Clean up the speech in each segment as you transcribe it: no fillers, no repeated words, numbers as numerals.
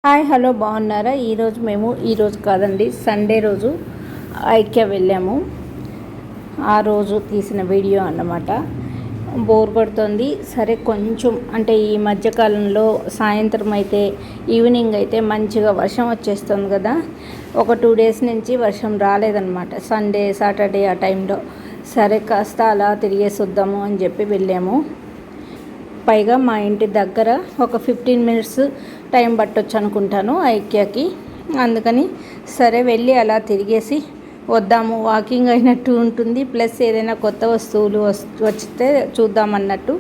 Hi hello బాగున్నారా? ఈరోజు కాదండి, సండే రోజు ఐక్య వెళ్ళాము. ఆ రోజు తీసిన వీడియో అన్నమాట. బోర్ కొడుతుంది. సరే కొంచెం అంటే ఈ మధ్యకాలంలో సాయంత్రం అయితే ఈవినింగ్ అయితే మంచిగా వర్షం వచ్చేస్తుంది కదా. ఒక 2 days నుంచి వర్షం రాలేదన్నమాట. సండే సాటర్డే ఆ టైంలో సరే కాస్త అలా తిరిగేసి వద్దాము అని చెప్పి వెళ్ళాము. పైగా మా ఇంటి దగ్గర ఒక 15 minutes టైం పట్టొచ్చు అనుకుంటాను ఐక్యకి. అందుకని సరే వెళ్ళి అలా తిరిగేసి వద్దాము, వాకింగ్ అయినట్టు ఉంటుంది, ప్లస్ ఏదైనా కొత్త వస్తువులు వచ్చితే చూద్దామన్నట్టు.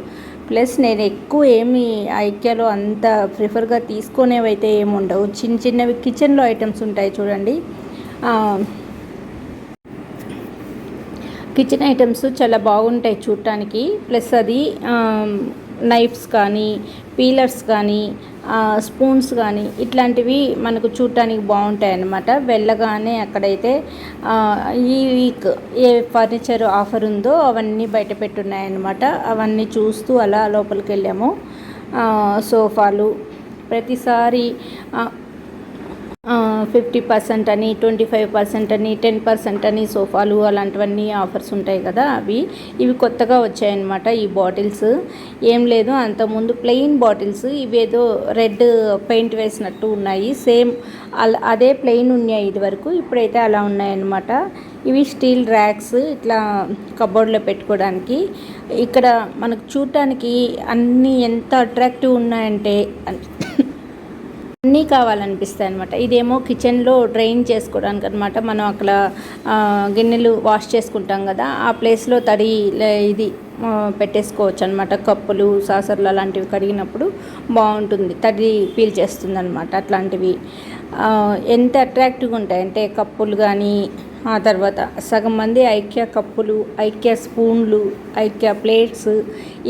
ప్లస్ నేను ఎక్కువ ఏమి ఐక్యలో అంత ప్రిఫర్గా తీసుకునేవైతే ఏమి ఉండవు. చిన్న చిన్నవి కిచెన్లో ఐటమ్స్ ఉంటాయి చూడండి. కిచెన్ ఐటమ్స్ చాలా బాగుంటాయి చూడటానికి. ప్లస్ అది నైఫ్స్ కానీ, పీలర్స్ కానీ, స్పూన్స్ కానీ ఇట్లాంటివి మనకు చూడటానికి బాగుంటాయి అన్నమాట. వెళ్ళగానే అక్కడైతే ఈ వీక్ ఏ ఫర్నిచర్ ఆఫర్ ఉందో అవన్నీ బయట పెట్టున్నాయన్నమాట. అవన్నీ చూస్తూ అలా లోపలికి వెళ్ళాము. సోఫాలు ప్రతిసారి 50% అని, 25% అని, 10% అని సోఫాలు అలాంటివన్నీ ఆఫర్స్ ఉంటాయి కదా. ఇవి కొత్తగా వచ్చాయన్నమాట. ఈ బాటిల్స్ ఏం లేదు, అంతకుముందు ప్లెయిన్ బాటిల్స్, ఇవేదో రెడ్ పెయింట్ వేసినట్టు ఉన్నాయి. సేమ్ అదే ప్లెయిన్ ఉన్నాయి ఇది వరకు. ఇప్పుడైతే అలా ఉన్నాయన్నమాట. ఇవి స్టీల్ ర్యాక్స్, ఇట్లా కబోర్డ్లో పెట్టుకోవడానికి. ఇక్కడ మనకు చూడటానికి అన్నీ ఎంత అట్రాక్టివ్ ఉన్నాయంటే అన్నీ కావాలనిపిస్తాయి అనమాట. ఇదేమో కిచెన్లో డ్రైన్ చేసుకోవడానికి అనమాట. మనం అక్కడ గిన్నెలు వాష్ చేసుకుంటాం కదా, ఆ ప్లేస్లో తడి ఇది పెట్టేసుకోవచ్చు అనమాట. కప్పులు, సాసర్లు అలాంటివి కడిగినప్పుడు బాగుంటుంది, తడి పీల్చేస్తుంది అనమాట. అట్లాంటివి ఎంత అట్రాక్టివ్గా ఉంటాయంటే కప్పులు కానీ, ఆ తర్వాత సగం మంది ఐక్య కప్పులు, ఐక్య స్పూన్లు, ఐక్య ప్లేట్స్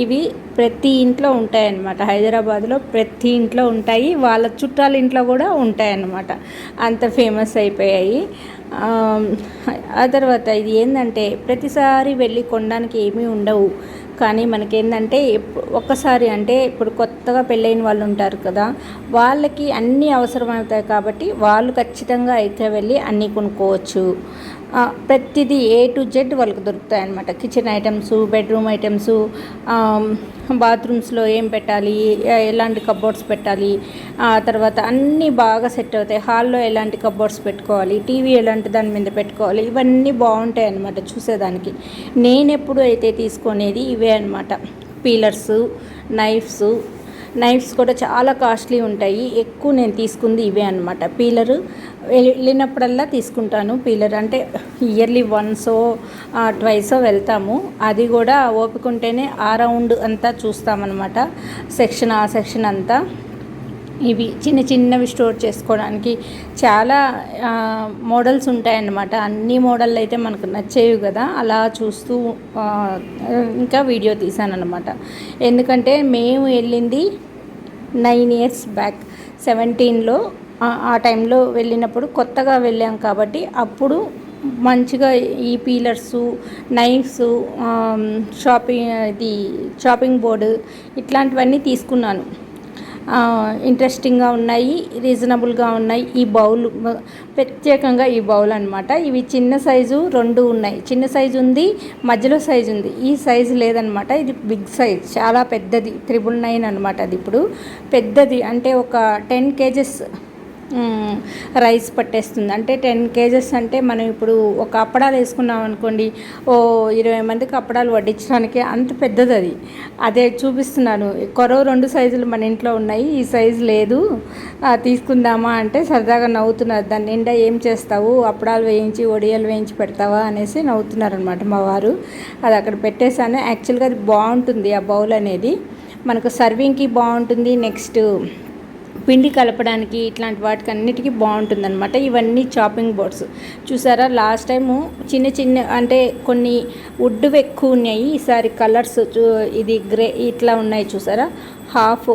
ఇవి ప్రతి ఇంట్లో ఉంటాయన్నమాట. హైదరాబాద్లో ప్రతి ఇంట్లో ఉంటాయి, వాళ్ళ చుట్టాల ఇంట్లో కూడా ఉంటాయన్నమాట. అంత ఫేమస్ అయిపోయాయి. ఆ తర్వాత ఇది ఏంటంటే ప్రతిసారి వెళ్ళి కొనడానికి ఏమీ ఉండవు. కానీ మనకేంటంటే ఒక్కసారి అంటే ఇప్పుడు కొత్తగా పెళ్ళైన వాళ్ళు ఉంటారు కదా, వాళ్ళకి అన్నీ అవసరమవుతాయి కాబట్టి వాళ్ళు ఖచ్చితంగా అయితే వెళ్ళి అన్నీ కొనుక్కోవచ్చు. ప్రతిదీ A to Z వాళ్ళకి దొరుకుతాయి అన్నమాట. కిచెన్ ఐటమ్స్, బెడ్రూమ్ ఐటమ్స్, బాత్రూమ్స్లో ఏం పెట్టాలి, ఎలాంటి కబోర్డ్స్ పెట్టాలి, ఆ తర్వాత అన్నీ బాగా సెట్ అవుతాయి. హాల్లో ఎలాంటి కబోర్డ్స్ పెట్టుకోవాలి, టీవీ ఎలాంటి దాని మీద పెట్టుకోవాలి, ఇవన్నీ బాగుంటాయి అన్నమాట చూసేదానికి. నేను ఎప్పుడు అయితే తీసుకునేది ఇవే అన్నమాట. పీలర్స్, నైఫ్స్ కూడా చాలా కాస్ట్లీ ఉంటాయి. ఎక్కువ నేను తీసుకుంది ఇవే అన్నమాట. పీలరు వెళ్ళినప్పుడల్లా తీసుకుంటాను. పీలర్ అంటే ఇయర్లీ వన్సో ట్వైసో వెళ్తాము. అది కూడా ఓపిక ఉంటేనే ఆ రౌండ్ అంతా చూస్తామన్నమాట. ఆ సెక్షన్ అంతా. ఇవి చిన్నవి స్టోర్ చేసుకోవడానికి చాలా మోడల్స్ ఉంటాయన్నమాట. అన్ని మోడల్ అయితే మనకు నచ్చేవి కదా, అలా చూస్తూ ఇంకా వీడియో తీసానన్నమాట. ఎందుకంటే మేము వెళ్ళింది 9 years బ్యాక్, 17లో ఆ టైంలో వెళ్ళినప్పుడు కొత్తగా వెళ్ళాం కాబట్టి అప్పుడు మంచిగా ఈ పీలర్సు, నైఫ్స్, చాపింగ్ బోర్డు ఇట్లాంటివన్నీ తీసుకున్నాను. ఇంట్రెస్టింగ్గా ఉన్నాయి, రీజనబుల్గా ఉన్నాయి. ఈ బౌల్ ప్రత్యేకంగా ఈ బౌల్ అనమాట. ఇవి చిన్న సైజు 2 ఉన్నాయి. చిన్న సైజు ఉంది, మధ్యలో సైజు ఉంది. ఈ సైజు లేదనమాట, ఇది బిగ్ సైజ్, చాలా పెద్దది, 999 అనమాట. అది ఇప్పుడు పెద్దది అంటే ఒక 10 kgs రైస్ పట్టేస్తుంది. అంటే 10 kgs అంటే మనం ఇప్పుడు ఒక అప్పడాలు వేసుకున్నాం అనుకోండి, 20 మందికి అప్పడాలు వడ్డించడానికి అంత పెద్దది అది. అదే చూపిస్తున్నాను. 2 సైజులు మన ఇంట్లో ఉన్నాయి, ఈ సైజు లేదు, తీసుకుందామా అంటే సరదాగా నవ్వుతున్నారు. దాని నిండా ఏం చేస్తావు, అప్పడాలు వేయించి వడియాలు వేయించి పెడతావా అనేసి నవ్వుతున్నారనమాట మా వారు. అది అక్కడ పెట్టేశాను. యాక్చువల్గా అది బాగుంటుంది, ఆ బౌల్ అనేది మనకు సర్వింగ్కి బాగుంటుంది. నెక్స్ట్ పిండి కలపడానికి ఇట్లాంటి వాటికి అన్నిటికీ బాగుంటుందన్నమాట. ఇవన్నీ చాపింగ్ బోర్డ్స్ చూసారా. లాస్ట్ టైము చిన్న అంటే కొన్ని వుడ్ ఎక్కువ ఉన్నాయి, ఈసారి కలర్స్ ఇది గ్రే ఇట్లా ఉన్నాయి చూసారా. హాఫ్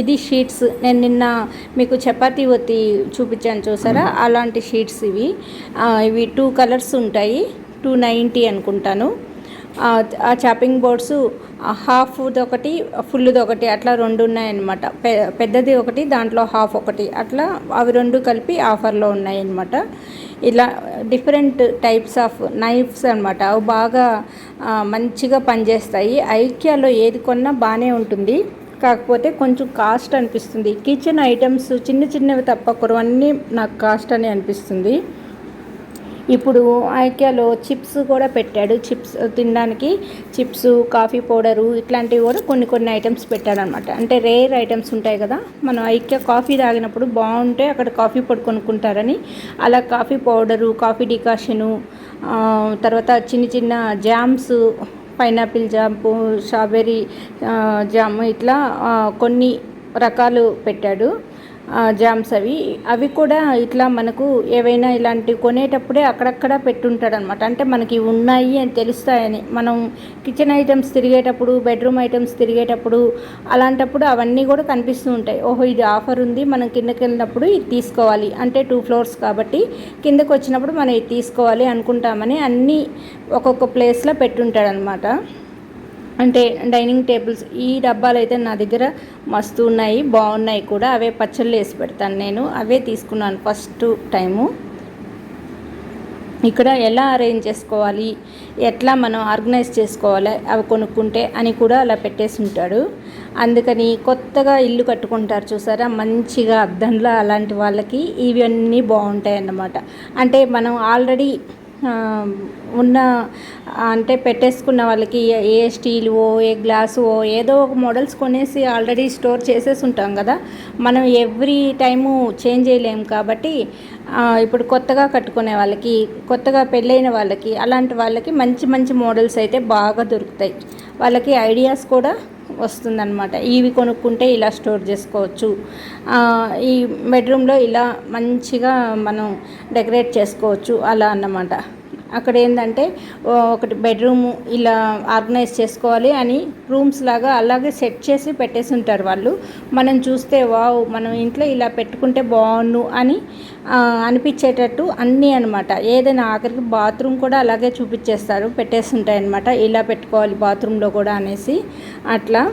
ఇది షీట్స్, నేను నిన్న మీకు చపాతీ ఒత్తి చూపించాను చూసారా, అలాంటి షీట్స్ ఇవి 2 కలర్స్ ఉంటాయి. 290 అనుకుంటాను. ఆ చాపింగ్ బోర్డ్స్ హాఫ్ది ఒకటి ఫుల్ది ఒకటి అట్లా 2 ఉన్నాయన్నమాట. పెద్దది ఒకటి, దాంట్లో హాఫ్ ఒకటి, అట్లా అవి 2 కలిపి ఆఫర్లో ఉన్నాయన్నమాట. ఇలా డిఫరెంట్ టైప్స్ ఆఫ్ నైఫ్స్ అనమాట. అవి బాగా మంచిగా పనిచేస్తాయి. ఐకియాలో ఏది కొన్నా బాగానే ఉంటుంది, కాకపోతే కొంచెం కాస్ట్ అనిపిస్తుంది. కిచెన్ ఐటమ్స్ చిన్న చిన్నవి తప్ప కొరవన్నీ నాకు కాస్ట్ అని అనిపిస్తుంది. ఇప్పుడు ఐకియాలో చిప్స్ కూడా పెట్టాడు. చిప్స్ తినడానికి చిప్స్, కాఫీ పౌడరు ఇట్లాంటివి కూడా కొన్ని ఐటమ్స్ పెట్టాడనమాట. అంటే రేర్ ఐటమ్స్ ఉంటాయి కదా, మనం ఐకియా కాఫీ తాగినప్పుడు బాగుంటే అక్కడ కాఫీ పొడి కొనుక్కుంటారని అలా కాఫీ పౌడరు, కాఫీ డికాషను, తర్వాత చిన్న జామ్స్, పైనాపిల్ జాంపు, స్ట్రాబెర్రీ జామ్, ఇట్లా కొన్ని రకాలు పెట్టాడు జామ్స్. అవి కూడా ఇట్లా మనకు ఏవైనా ఇలాంటివి కొనేటప్పుడే అక్కడక్కడ పెట్టుంటాడు అనమాట. అంటే మనకి ఉన్నాయి అని తెలుస్తాయని. మనం కిచెన్ ఐటమ్స్ తిరిగేటప్పుడు, బెడ్రూమ్ ఐటమ్స్ తిరిగేటప్పుడు అలాంటప్పుడు అవన్నీ కూడా కనిపిస్తూ ఉంటాయి. ఓహో ఇది ఆఫర్ ఉంది, మనం కిందకి వెళ్ళినప్పుడు ఇది తీసుకోవాలి, అంటే 2 ఫ్లోర్స్ కాబట్టి కిందకు వచ్చినప్పుడు మనం ఇది తీసుకోవాలి అనుకుంటామని అన్నీ ఒక్కొక్క ప్లేస్లో పెట్టుంటాడు అనమాట. అంటే డైనింగ్ టేబుల్స్, ఈ డబ్బాలు అయితే నా దగ్గర మస్తు ఉన్నాయి, బాగున్నాయి కూడా. అవే పచ్చళ్ళు వేసి పెడతాను నేను. అవే తీసుకున్నాను ఫస్ట్ టైము. ఇక్కడ ఎలా అరేంజ్ చేసుకోవాలి, ఎట్లా మనం ఆర్గనైజ్ చేసుకోవాలి అవి కొనుక్కుంటే అని కూడా అలా పెట్టేసి ఉంటాడు. అందుకని కొత్తగా ఇల్లు కట్టుకుంటారు చూసారా, మంచిగా అద్దంలో, అలాంటి వాళ్ళకి ఇవన్నీ బాగుంటాయి అన్నమాట. అంటే మనం ఆల్రెడీ ఉన్న అంటే పెట్టేసుకున్న వాళ్ళకి ఏ స్టీల్ ఏ గ్లాసు ఏదో ఒక మోడల్స్ కొనేసి ఆల్రెడీ స్టోర్ చేసేసి ఉంటాం కదా, మనం ఎవ్రీ టైము చేంజ్ చేయలేము కాబట్టి ఇప్పుడు కొత్తగా కట్టుకునే వాళ్ళకి, కొత్తగా పెళ్ళైన వాళ్ళకి, అలాంటి వాళ్ళకి మంచి మోడల్స్ అయితే బాగా దొరుకుతాయి. వాళ్ళకి ఐడియాస్ కూడా వస్తుందన్నమాట. ఇవి కొనుక్కుంటే ఇలా స్టోర్ చేసుకోవచ్చు, ఈ బెడ్రూమ్లో ఇలా మంచిగా మనం డెకరేట్ చేసుకోవచ్చు అలా అన్నమాట. అక్కడ ఏంటంటే ఒకటి బెడ్రూము ఇలా ఆర్గనైజ్ చేసుకోవాలి అని రూమ్స్ లాగా అలాగే సెట్ చేసి పెట్టేసి ఉంటారు వాళ్ళు. మనం చూస్తే వావ్, మనం ఇంట్లో ఇలా పెట్టుకుంటే బాగుండు అని అనిపించేటట్టు అన్నీ అనమాట. ఏదైనా ఆఖరికి బాత్రూమ్ కూడా అలాగే చూపించేస్తారు, పెట్టేసి ఉంటాయన్నమాట. ఇలా పెట్టుకోవాలి బాత్రూంలో కూడా అనేసి అట్లా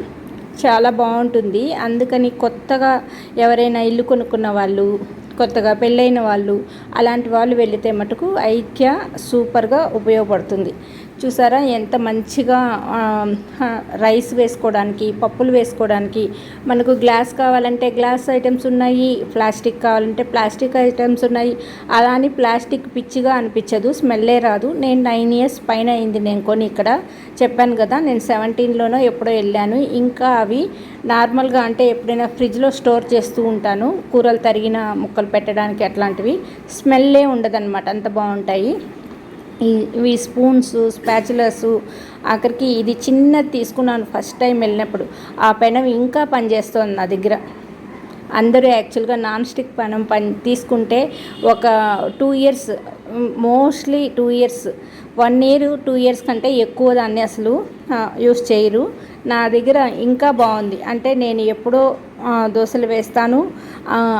చాలా బాగుంటుంది. అందుకని కొత్తగా ఎవరైనా ఇల్లు కొనుక్కున్న వాళ్ళు, కొత్తగా పెళ్ళైన వాళ్ళు, అలాంటి వాళ్ళు వెళితే మటుకు ఐకియా సూపర్గా ఉపయోగపడుతుంది. చూసారా ఎంత మంచిగా రైస్ వేసుకోవడానికి, పప్పులు వేసుకోవడానికి, మనకు గ్లాస్ కావాలంటే గ్లాస్ ఐటమ్స్ ఉన్నాయి, ప్లాస్టిక్ కావాలంటే ప్లాస్టిక్ ఐటమ్స్ ఉన్నాయి. అలా అని ప్లాస్టిక్ పిచ్చిగా అనిపించదు, స్మెల్లే రాదు. నేను 9 years పైన అయింది నేను కొని. ఇక్కడ చెప్పాను కదా, నేను 17లోనో ఎప్పుడో వెళ్ళాను. ఇంకా అవి నార్మల్గా అంటే ఎప్పుడైనా ఫ్రిడ్జ్లో స్టోర్ చేస్తూ ఉంటాను, కూరలు తరిగిన ముక్కలు పెట్టడానికి, అట్లాంటివి స్మెల్లే ఉండదన్నమాట, అంత బాగుంటాయి. ఇవి స్పూన్స్, స్పాచులర్స్, ఆఖరికి ఇది చిన్నది తీసుకున్నాను ఫస్ట్ టైం వెళ్ళినప్పుడు. ఆ పెనం ఇంకా పనిచేస్తుంది నా దగ్గర. అందరూ యాక్చువల్గా నాన్ స్టిక్ పెనం తీసుకుంటే ఒక 2 years, mostly 2 years, 1 year 2 years కంటే ఎక్కువ దాన్ని అసలు యూస్ చేయరు. నా దగ్గర ఇంకా బాగుంది. అంటే నేను ఎప్పుడో దోశలు వేస్తాను,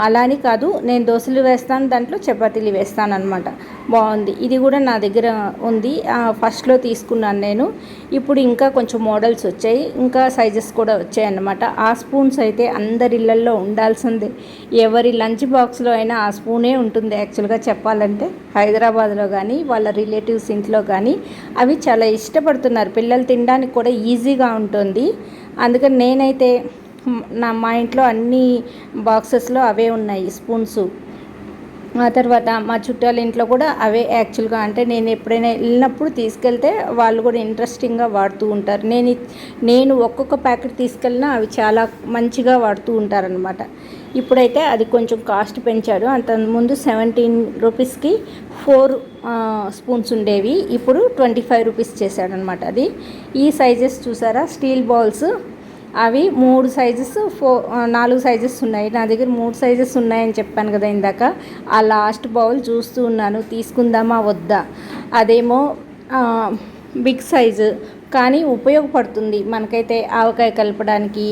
అలా అని కాదు, నేను దోశలు వేస్తాను, దాంట్లో చపాతీలు వేస్తాను అనమాట. బాగుంది. ఇది కూడా నా దగ్గర ఉంది, ఫస్ట్లో తీసుకున్నాను నేను. ఇప్పుడు ఇంకా కొంచెం మోడల్స్ వచ్చాయి, ఇంకా సైజెస్ కూడా వచ్చాయి అన్నమాట. ఆ స్పూన్స్ అయితే అందరి ఇళ్ళల్లో ఉండాల్సిందే. ఎవరి లంచ్ బాక్స్లో అయినా ఆ స్పూనే ఉంటుంది యాక్చువల్గా చెప్పాలంటే. హైదరాబాద్లో కానీ వాళ్ళ రిలేటివ్స్ ఇంట్లో కానీ అవి చాలా ఇష్టపడుతున్నారు. పిల్లలు తినడానికి కూడా ఈజీగా ఉంటుంది. అందుకని నేనైతే మా ఇంట్లో అన్ని బాక్సెస్లో అవే ఉన్నాయి స్పూన్స్. ఆ తర్వాత మా చుట్టాల ఇంట్లో కూడా అవే యాక్చువల్గా. అంటే నేను ఎప్పుడైనా వెళ్ళినప్పుడు తీసుకెళ్తే వాళ్ళు కూడా ఇంట్రెస్టింగ్గా వాడుతూ ఉంటారు. నేను ఒక్కొక్క ప్యాకెట్ తీసుకెళ్ళినా అవి చాలా మంచిగా వాడుతూ ఉంటారనమాట. ఇప్పుడైతే అది కొంచెం కాస్ట్ పెంచాడు. అంతకుముందు 17 రూపీస్కి 4 స్పూన్స్ ఉండేవి, ఇప్పుడు 25 రూపీస్ చేశాడనమాట. అది ఈ సైజెస్ చూసారా, స్టీల్ బౌల్స్, అవి 3 సైజెస్ 4 సైజెస్ ఉన్నాయి. నా దగ్గర 3 సైజెస్ ఉన్నాయని చెప్పాను కదా ఇందాక. ఆ లాస్ట్ బౌల్ చూస్తూ ఉన్నాను, తీసుకుందామా వద్దా. అదేమో బిగ్ సైజు కానీ ఉపయోగపడుతుంది మనకైతే. ఆవకాయ కలపడానికి,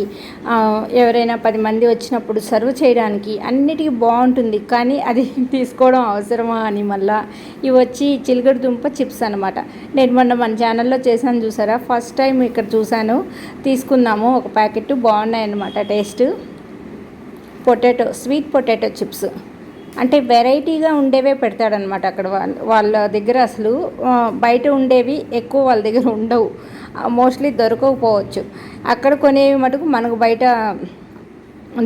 ఎవరైనా 10 మంది వచ్చినప్పుడు సర్వ్ చేయడానికి అన్నిటికీ బాగుంటుంది. కానీ అది తీసుకోవడం అవసరమా అని మళ్ళీ ఇవి వచ్చి చిలకడ దుంప చిప్స్ అనమాట. నేను మొన్న మన ఛానల్లో చేశాను చూసారా, ఫస్ట్ టైం ఇక్కడ చూశాను, తీసుకున్నాము ఒక ప్యాకెట్. బాగున్నాయి అన్నమాట టేస్ట్. స్వీట్ పొటాటో చిప్స్ అంటే వెరైటీగా ఉండేవే పెడతాడనమాట అక్కడ. వాళ్ళ దగ్గర అసలు బయట ఉండేవి ఎక్కువ వాళ్ళ దగ్గర ఉండవు, మోస్ట్లీ దొరకకపోవచ్చు. అక్కడ కొనేవి మటుకు మనకు బయట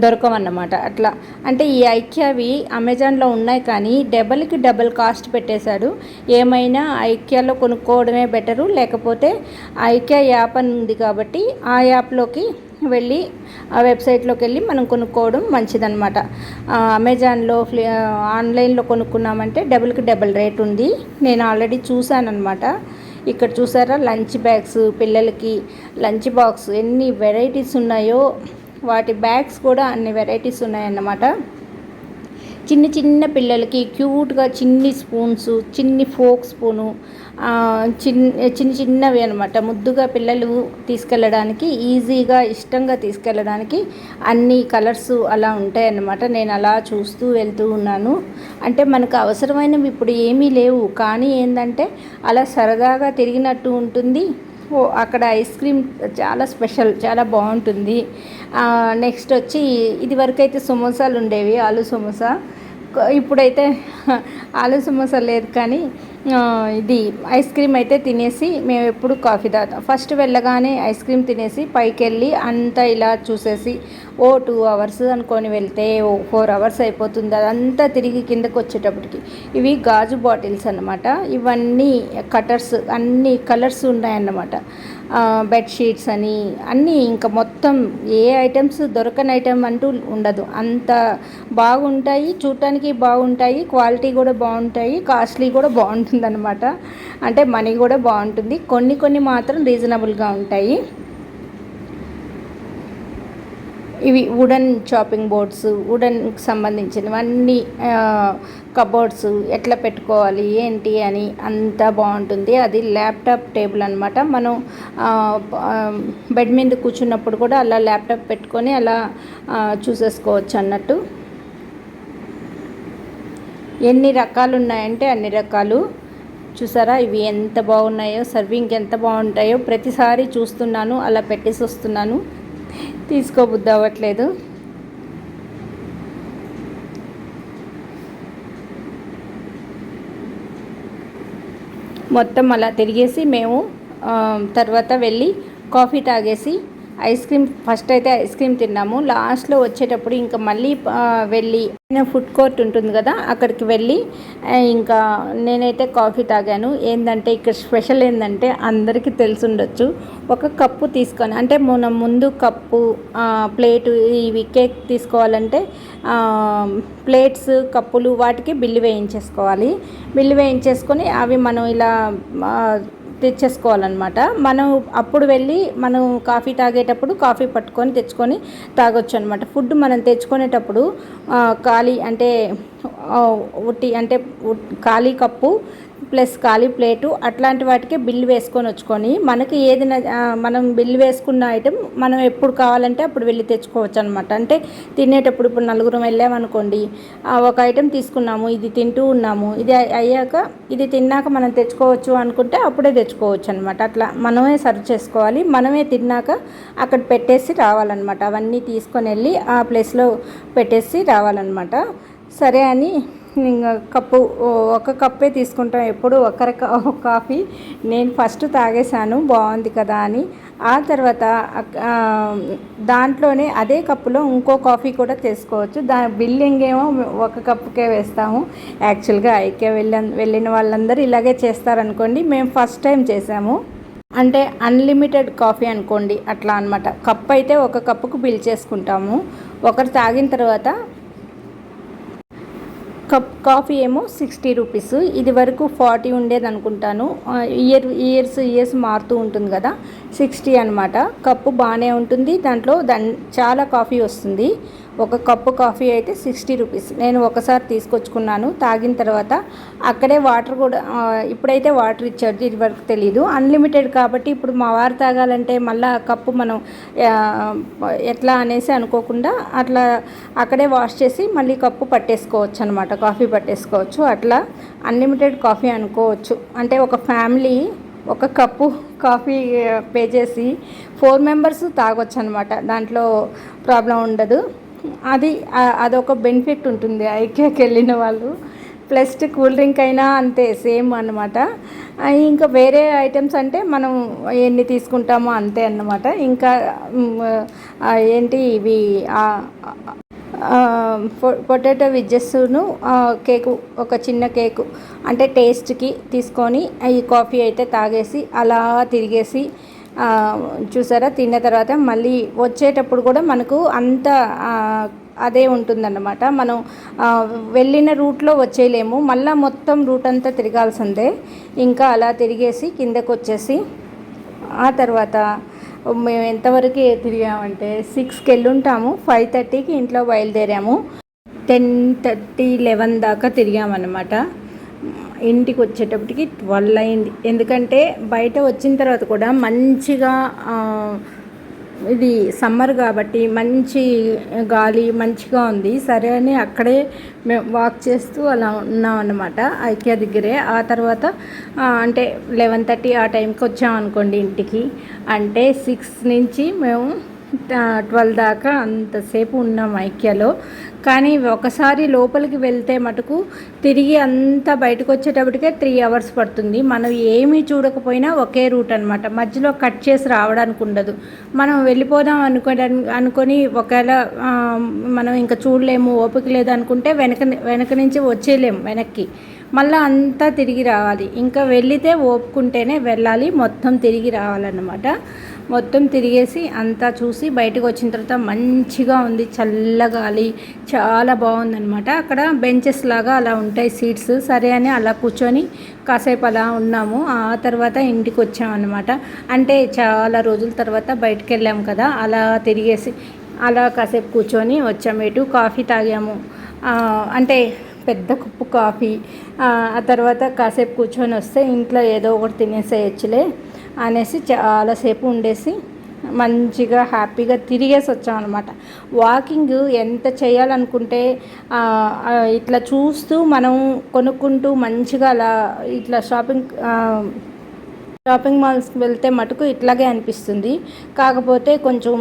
దొరకవన్నమాట. అట్లా అంటే ఈ ఐక్యావి అమెజాన్లో ఉన్నాయి, కానీ డబల్కి డబల్ కాస్ట్ పెట్టేశాడు. ఏమైనా ఐక్యాలో కొనుక్కోవడమే బెటరు, లేకపోతే ఐక్యా యాప్ అని ఉంది కాబట్టి ఆ యాప్లోకి వెళ్ళి, ఆ వెబ్సైట్లోకి వెళ్ళి మనం కొనుక్కోవడం మంచిదన్నమాట. అమెజాన్లో ఆన్లైన్లో కొనుక్కున్నామంటే డబుల్కి డబుల్ రేట్ ఉంది. నేను ఆల్రెడీ చూశానమాట. ఇక్కడ చూసారా లంచ్ బ్యాగ్స్, పిల్లలకి లంచ్ బాక్స్ ఎన్ని వెరైటీస్ ఉన్నాయో, వాటి బ్యాగ్స్ కూడా అన్ని వెరైటీస్ ఉన్నాయన్నమాట. చిన్న చిన్న పిల్లలకి క్యూట్గా చిన్ని స్పూన్స్, చిన్ని ఫోక్ స్పూను, చిన్నవి అనమాట. ముద్దుగా పిల్లలు తీసుకెళ్ళడానికి, ఈజీగా ఇష్టంగా తీసుకెళ్ళడానికి అన్ని కలర్స్ అలా ఉంటాయన్నమాట. నేను అలా చూస్తూ వెళ్తూ ఉన్నాను. అంటే మనకు అవసరమైనవి ఇప్పుడు ఏమీ లేవు, కానీ ఏంటంటే అలా సరదాగా తిరిగినట్టు ఉంటుంది. అక్కడ ఐస్ క్రీమ్ చాలా స్పెషల్, చాలా బాగుంటుంది. నెక్స్ట్ వచ్చి ఇది వరకైతే సమోసాలు ఉండేవి, ఆలు సమోసా. ఇప్పుడైతే ఆలు సమోసా లేదు, కానీ ఇది ఐస్ క్రీమ్ అయితే తినేసి మేము ఎప్పుడు కాఫీ తాగుతాం. ఫస్ట్ వెళ్ళగానే ఐస్ క్రీమ్ తినేసి పైకి వెళ్ళి అంతా ఇలా చూసేసి 2 hours అనుకొని వెళ్తే 4 hours అయిపోతుంది. అదంతా తిరిగి కిందకు వచ్చేటప్పటికి. ఇవి గాజు బాటిల్స్ అన్నమాట. ఇవన్నీ కటర్స్, అన్ని కలర్స్ ఉన్నాయన్నమాట. బెడ్షీట్స్ అని అన్నీ, ఇంకా మొత్తం ఏ ఐటమ్స్ దొరకని ఐటమ్ అంటూ ఉండదు. అంత బాగుంటాయి, చూడటానికి బాగుంటాయి, క్వాలిటీ కూడా బాగుంటాయి, కాస్ట్లీ కూడా బాగుంటుంది అనమాట. అంటే మనీ కూడా బాగుంటుంది. కొన్ని మాత్రం రీజనబుల్గా ఉంటాయి. ఇవి వుడెన్ చాపింగ్ బోర్డ్స్, వుడెన్కి సంబంధించినవన్నీ, కబోర్డ్స్ ఎట్లా పెట్టుకోవాలి ఏంటి అని అంతా బాగుంటుంది. అది ల్యాప్టాప్ టేబుల్ అనమాట. మనం బెడ్ మీద కూర్చున్నప్పుడు కూడా అలా ల్యాప్టాప్ పెట్టుకొని అలా చూసేసుకోవచ్చు అన్నట్టు. ఎన్ని రకాలు ఉన్నాయంటే అన్ని రకాలు. చూసారా ఇవి ఎంత బాగున్నాయో, సర్వింగ్ ఎంత బాగుంటాయో. ప్రతిసారి చూస్తున్నాను, అలా పెట్టేసి వస్తున్నాను, తీసుకోబుద్ధి అవ్వట్లేదు. మొత్తం అలా తిరిగేసి మేము తర్వాత వెళ్ళి కాఫీ తాగేసి ఐస్ క్రీమ్, ఫస్ట్ అయితే ఐస్ క్రీమ్ తిన్నాము. లాస్ట్లో వచ్చేటప్పుడు ఇంకా మళ్ళీ వెళ్ళి ఫుడ్ కోర్ట్ ఉంటుంది కదా, అక్కడికి వెళ్ళి ఇంకా నేనైతే కాఫీ తాగాను. ఏంటంటే ఇక్కడ స్పెషల్ ఏంటంటే అందరికీ తెలిసి ఉండొచ్చు, ఒక కప్పు తీసుకొని, అంటే మనం ముందు కప్పు, ప్లేటు, ఇవి కేక్ తీసుకోవాలంటే ప్లేట్స్, కప్పులు వాటికి బిల్లు వేయించేసుకోవాలి. బిల్లు వేయించేసుకొని అవి మనం ఇలా తెచ్చేసుకోవాలన్నమాట. మనం అప్పుడు వెళ్ళి మనం కాఫీ తాగేటప్పుడు కాఫీ పట్టుకొని తెచ్చుకొని తాగొచ్చు అనమాట. ఫుడ్ మనం తెచ్చుకునేటప్పుడు ఖాళీ అంటే ఖాళీ కప్పు ప్లస్ ఖాళీ ప్లేటు అట్లాంటి వాటికి బిల్లు వేసుకొని వచ్చుకొని, మనకి ఏది మనం బిల్లు వేసుకున్న ఐటెం మనం ఎప్పుడు కావాలంటే అప్పుడు వెళ్ళి తెచ్చుకోవచ్చు అనమాట. అంటే తినేటప్పుడు ఇప్పుడు 4 వెళ్ళామనుకోండి, ఒక ఐటెం తీసుకున్నాము, ఇది తింటూ ఉన్నాము, ఇది అయ్యాక ఇది తిన్నాక మనం తెచ్చుకోవచ్చు అనుకుంటే అప్పుడే తెచ్చుకోవచ్చు అనమాట. అట్లా మనమే సర్వ్ చేసుకోవాలి, మనమే తిన్నాక అక్కడ పెట్టేసి రావాలన్నమాట. అవన్నీ తీసుకొని వెళ్ళి ఆ ప్లేస్లో పెట్టేసి రావాలన్నమాట. సరే అని ఒక కప్పే తీసుకుంటాం ఎప్పుడు, కాఫీ నేను ఫస్ట్ తాగేశాను, బాగుంది కదా అని. ఆ తర్వాత దాంట్లోనే అదే కప్పులో ఇంకో కాఫీ కూడా తీసుకోవచ్చు. బిల్లింగ్ ఏమో ఒక కప్పుకే వేస్తాము. యాక్చువల్గా ఐక్యా వెళ్ళిన వాళ్ళందరూ ఇలాగే చేస్తారనుకోండి. మేము ఫస్ట్ టైం చేసాము. అంటే అన్లిమిటెడ్ కాఫీ అనుకోండి, అట్లా అనమాట. కప్ అయితే ఒక కప్పుకు బిల్ చేసుకుంటాము. ఒకరు తాగిన తర్వాత కప్ కాఫీ ఏమో 60 రూపీస్. ఇది వరకు 40 ఉండేది అనుకుంటాను. ఇయర్స్ మారుతూ ఉంటుంది కదా, 60 అనమాట. కప్పు బాగానే ఉంటుంది, దాంట్లో చాలా కాఫీ వస్తుంది. ఒక కప్పు కాఫీ అయితే 60 రూపీస్. నేను ఒకసారి తీసుకొచ్చుకున్నాను. తాగిన తర్వాత అక్కడే వాటర్ కూడా ఇప్పుడైతే వాటర్ ఇచ్చాడు, ఇది వరకు తెలీదు. అన్లిమిటెడ్ కాబట్టి ఇప్పుడు మా వారు తాగాలంటే మళ్ళీ కప్పు మనం ఎట్లా అనేసి అనుకోకుండా అట్లా అక్కడే వాష్ చేసి మళ్ళీ కప్పు పట్టేసుకోవచ్చు అనమాట, కాఫీ పట్టేసుకోవచ్చు. అట్లా అన్లిమిటెడ్ కాఫీ అనుకోవచ్చు. అంటే ఒక ఫ్యామిలీ ఒక కప్పు కాఫీ పే చేసి 4 మెంబర్స్ తాగొచ్చు అనమాట. దాంట్లో ప్రాబ్లం ఉండదు. అదొక బెనిఫిట్ ఉంటుంది ఐకియాకి వెళ్ళిన వాళ్ళు. ప్లస్ కూల్ డ్రింక్ అయినా అంతే, సేమ్ అన్నమాట. ఇంకా వేరే ఐటమ్స్ అంటే మనం ఎన్ని తీసుకుంటామో అంతే అన్నమాట. ఇంకా ఏంటి ఇవి పొటాటో వెజ్జెస్ను కేకు, ఒక చిన్న కేకు అంటే టేస్ట్కి తీసుకొని ఈ కాఫీ అయితే తాగేసి అలా తిరిగేసి చూసారా, తిన్న తర్వాత మళ్ళీ వచ్చేటప్పుడు కూడా మనకు అంత అదే ఉంటుందన్నమాట. మనం వెళ్ళిన రూట్లో వచ్చేయలేము, మళ్ళీ మొత్తం రూట్ అంతా తిరగాల్సిందే. ఇంకా అలా తిరిగేసి కిందకు వచ్చేసి ఆ తర్వాత మేము ఎంతవరకు తిరిగామంటే 6కి వెళ్ళుంటాము. 5:30కి ఇంట్లో బయలుదేరాము. 10:30, 11 దాకా తిరిగామన్నమాట. ఇంటికి వచ్చేటప్పటికి 12 అయింది. ఎందుకంటే బయట వచ్చిన తర్వాత కూడా మంచిగా ఇది సమ్మర్ కాబట్టి మంచి గాలి మంచిగా ఉంది. సరే అని అక్కడే మేము వాక్ చేస్తూ అలా ఉన్నాం అన్నమాట ఐకియా దగ్గరే. ఆ తర్వాత అంటే 11:30 ఆ టైంకి వచ్చామనుకోండి ఇంటికి. అంటే 6 నుంచి మేము 12 దాకా అంతసేపు ఉన్నాం ఐకియాలో. కానీ ఒకసారి లోపలికి వెళ్తే మటుకు తిరిగి అంతా బయటకు వచ్చేటప్పటికే 3 అవర్స్ పడుతుంది. మనం ఏమీ చూడకపోయినా ఒకే రూట్ అనమాట, మధ్యలో కట్ చేసి రావడానికి ఉండదు. మనం వెళ్ళిపోదాం అనుకొని ఒకవేళ మనం ఇంకా చూడలేము, ఓపిక లేదనుకుంటే వెనక నుంచి వచ్చేయలేము వెనక్కి, మళ్ళీ అంతా తిరిగి రావాలి. ఇంకా వెళ్ళితే ఓపుకుంటేనే వెళ్ళాలి, మొత్తం తిరిగి రావాలన్నమాట. మొత్తం తిరిగేసి అంతా చూసి బయటకు వచ్చిన తర్వాత మంచిగా ఉంది, చల్లగాలి చాలా బాగుందన్నమాట. అక్కడ బెంచెస్ లాగా అలా ఉంటాయి సీట్స్. సరే అని అలా కూర్చొని కాసేపు అలా ఉన్నాము. ఆ తర్వాత ఇంటికి వచ్చామన్నమాట. అంటే చాలా రోజుల తర్వాత బయటకు వెళ్ళాము కదా, అలా తిరిగేసి అలా కాసేపు కూర్చొని వచ్చాము. ఇటు కాఫీ తాగాము, అంటే పెద్ద కప్పు కాఫీ. ఆ తర్వాత కాసేపు కూర్చొని వస్తే ఇంట్లో ఏదో ఒకటి తినేసేయచ్చులే అనేసి చాలాసేపు ఉండేసి మంచిగా హ్యాపీగా తిరిగేసి వచ్చామన్నమాట. వాకింగ్ ఎంత చేయాలనుకుంటే ఇట్లా చూస్తూ మనం కొనుక్కుంటూ మంచిగా అలా ఇట్లా షాపింగ్ మాల్స్కి వెళ్తే మటుకు ఇట్లాగే అనిపిస్తుంది. కాకపోతే కొంచెం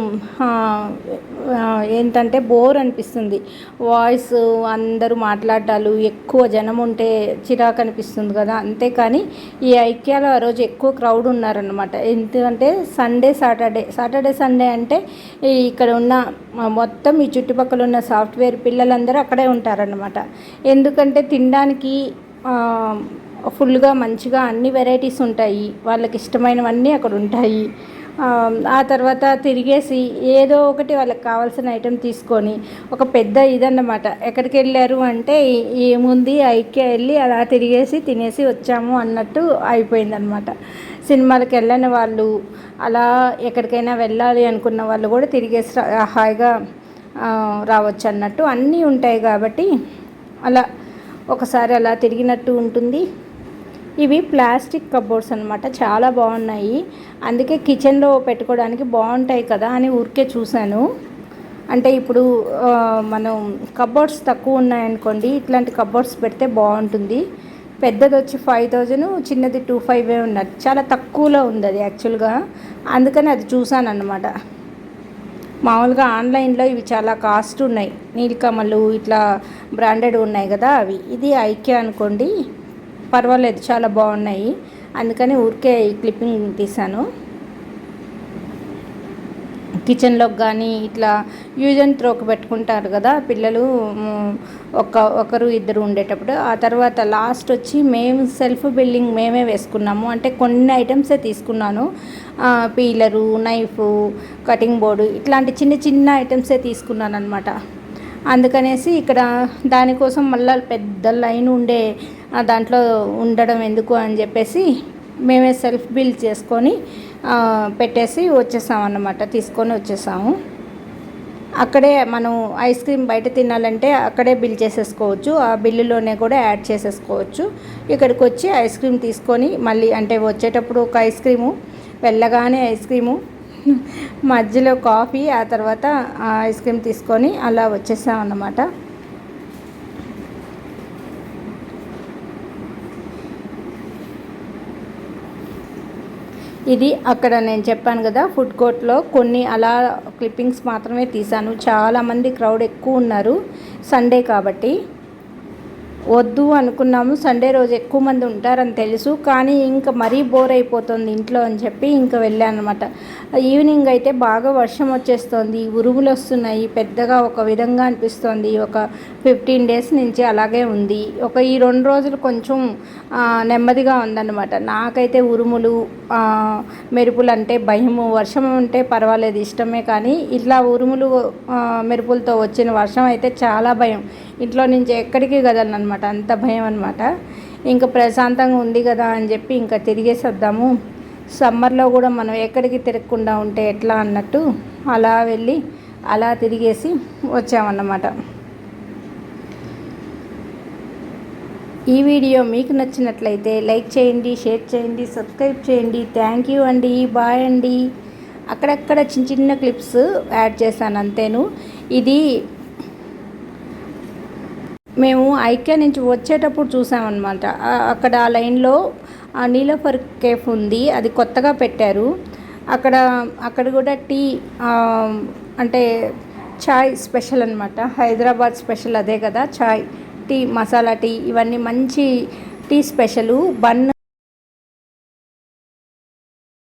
ఏంటంటే బోర్ అనిపిస్తుంది. వాయిస్ అందరూ మాట్లాడాలు, ఎక్కువ జనం ఉంటే చిరాకు అనిపిస్తుంది కదా. అంతేకాని ఈ ఐకియాలో ఆ రోజు ఎక్కువ క్రౌడ్ ఉన్నారనమాట. ఎందుకంటే సాటర్డే సండే అంటే ఇక్కడ ఉన్న మొత్తం ఈ చుట్టుపక్కల ఉన్న సాఫ్ట్వేర్ పిల్లలందరూ అక్కడే ఉంటారనమాట. ఎందుకంటే తినడానికి ఫుల్గా మంచిగా అన్ని వెరైటీస్ ఉంటాయి, వాళ్ళకి ఇష్టమైనవన్నీ అక్కడ ఉంటాయి. ఆ తర్వాత తిరిగేసి ఏదో ఒకటి వాళ్ళకి కావాల్సిన ఐటెం తీసుకొని ఒక పెద్ద ఇదన్నమాట. ఎక్కడికి వెళ్ళారు అంటే ఏముంది ఐకియా వెళ్ళి అలా తిరిగేసి తినేసి వచ్చాము అన్నట్టు అయిపోయిందనమాట. సినిమాలకు వెళ్ళని వాళ్ళు, అలా ఎక్కడికైనా వెళ్ళాలి అనుకున్న వాళ్ళు కూడా తిరిగేసి హాయిగా రావచ్చు అన్నట్టు అన్నీ ఉంటాయి కాబట్టి అలా ఒకసారి అలా తిరిగినట్టు ఉంటుంది. ఇవి ప్లాస్టిక్ కబోర్డ్స్ అనమాట, చాలా బాగున్నాయి. అందుకే కిచెన్లో పెట్టుకోవడానికి బాగుంటాయి కదా అని ఊరికే చూశాను. అంటే ఇప్పుడు మనం కబోర్డ్స్ తక్కువ ఉన్నాయనుకోండి, ఇట్లాంటి కబోర్డ్స్ పెడితే బాగుంటుంది. పెద్దది వచ్చి 5,000, చిన్నది 2,500 ఉన్నది, చాలా తక్కువలో ఉంది అది యాక్చువల్గా. అందుకని అది చూశాను అన్నమాట. మామూలుగా ఆన్లైన్లో ఇవి చాలా కాస్ట్ ఉన్నాయి, నీలికమలు ఇట్లా బ్రాండెడ్ ఉన్నాయి కదా అవి. ఇది ఐకియా అనుకోండి, పర్వాలేదు చాలా బాగున్నాయి. అందుకని ఊరికే ఈ క్లిప్పింగ్ తీశాను. కిచెన్లోకి కానీ ఇట్లా యూజ్ అండ్ త్రోకి పెట్టుకుంటారు కదా పిల్లలు, ఒకరు ఇద్దరు ఉండేటప్పుడు. ఆ తర్వాత లాస్ట్ వచ్చి మేము సెల్ఫ్ బిల్డింగ్ మేమే వేసుకున్నాము. అంటే కొన్ని ఐటమ్సే తీసుకున్నాను, పీలరు, నైఫ్, కటింగ్ బోర్డు ఇట్లాంటి చిన్న చిన్న ఐటమ్సే తీసుకున్నాను అనమాట. అందుకనేసి ఇక్కడ దానికోసం మళ్ళీ పెద్ద లైన్ ఉండే దాంట్లో ఉండడం ఎందుకు అని చెప్పేసి మేమే సెల్ఫ్ బిల్ చేసుకొని పెట్టేసి వచ్చేసాము అన్నమాట, తీసుకొని వచ్చేసాము. అక్కడే మనం ఐస్ క్రీమ్ బయట తినాలంటే అక్కడే బిల్ చేసేసుకోవచ్చు, ఆ బిల్లులోనే కూడా యాడ్ చేసేసుకోవచ్చు. ఇక్కడికి వచ్చి ఐస్ క్రీమ్ తీసుకొని మళ్ళీ అంటే వచ్చేటప్పుడు ఒక ఐస్ క్రీము, వెళ్ళగానే ఐస్ క్రీము, మధ్యలో కాఫీ, ఆ తర్వాత ఐస్ క్రీమ్ తీసుకొని అలా వచ్చేసాం అన్నమాట. ఇది అక్కడ నేను చెప్పాను కదా ఫుడ్ కోర్ట్లో కొన్ని అలా క్లిప్పింగ్స్ మాత్రమే తీశాను. చాలామంది క్రౌడ్ ఎక్కువ ఉన్నారు, సండే కాబట్టి. వద్దు అనుకున్నాము, సండే రోజు ఎక్కువ మంది ఉంటారని తెలుసు, కానీ ఇంకా మరీ బోర్ అయిపోతుంది ఇంట్లో అని చెప్పి ఇంకా వెళ్ళాను అనమాట. ఈవినింగ్ అయితే బాగా వర్షం వచ్చేస్తుంది, ఉరుములు వస్తున్నాయి, పెద్దగా ఒక విధంగా అనిపిస్తుంది. ఒక 15 డేస్ నుంచి అలాగే ఉంది. ఈ 2 రోజులు కొంచెం నెమ్మదిగా ఉందన్నమాట. నాకైతే ఉరుములు మెరుపులు అంటే భయము. వర్షం ఉంటే పర్వాలేదు, ఇష్టమే, కానీ ఇట్లా ఉరుములు మెరుపులతో వచ్చిన వర్షం అయితే చాలా భయం. ఇంట్లో నుంచి ఎక్కడికి కదలను అనమాట, అంత భయం అనమాట. ఇంకా ప్రశాంతంగా ఉంది కదా అని చెప్పి ఇంకా తిరిగేసి వద్దాము, సమ్మర్లో కూడా మనం ఎక్కడికి తిరగకుండా ఉంటే ఎట్లా అన్నట్టు అలా వెళ్ళి అలా తిరిగేసి వచ్చామన్నమాట. ఈ వీడియో మీకు నచ్చినట్లయితే లైక్ చేయండి, షేర్ చేయండి, సబ్స్క్రైబ్ చేయండి. థ్యాంక్ యూ అండి, బాయ్ అండి. అక్కడక్కడ చిన్న చిన్న క్లిప్స్ యాడ్ చేశాను అంతేను. ఇది మేము ఐక్యా నుంచి వచ్చేటప్పుడు చూసామన్నమాట. అక్కడ ఆ లైన్లో నీలోఫర్ కేఫ్ ఉంది, అది కొత్తగా పెట్టారు. అక్కడ కూడా టీ అంటే చాయ్ స్పెషల్ అనమాట, హైదరాబాద్ స్పెషల్ అదే కదా చాయ్, టీ, మసాలా టీ, ఇవన్నీ మంచి టీ స్పెషలు. బన్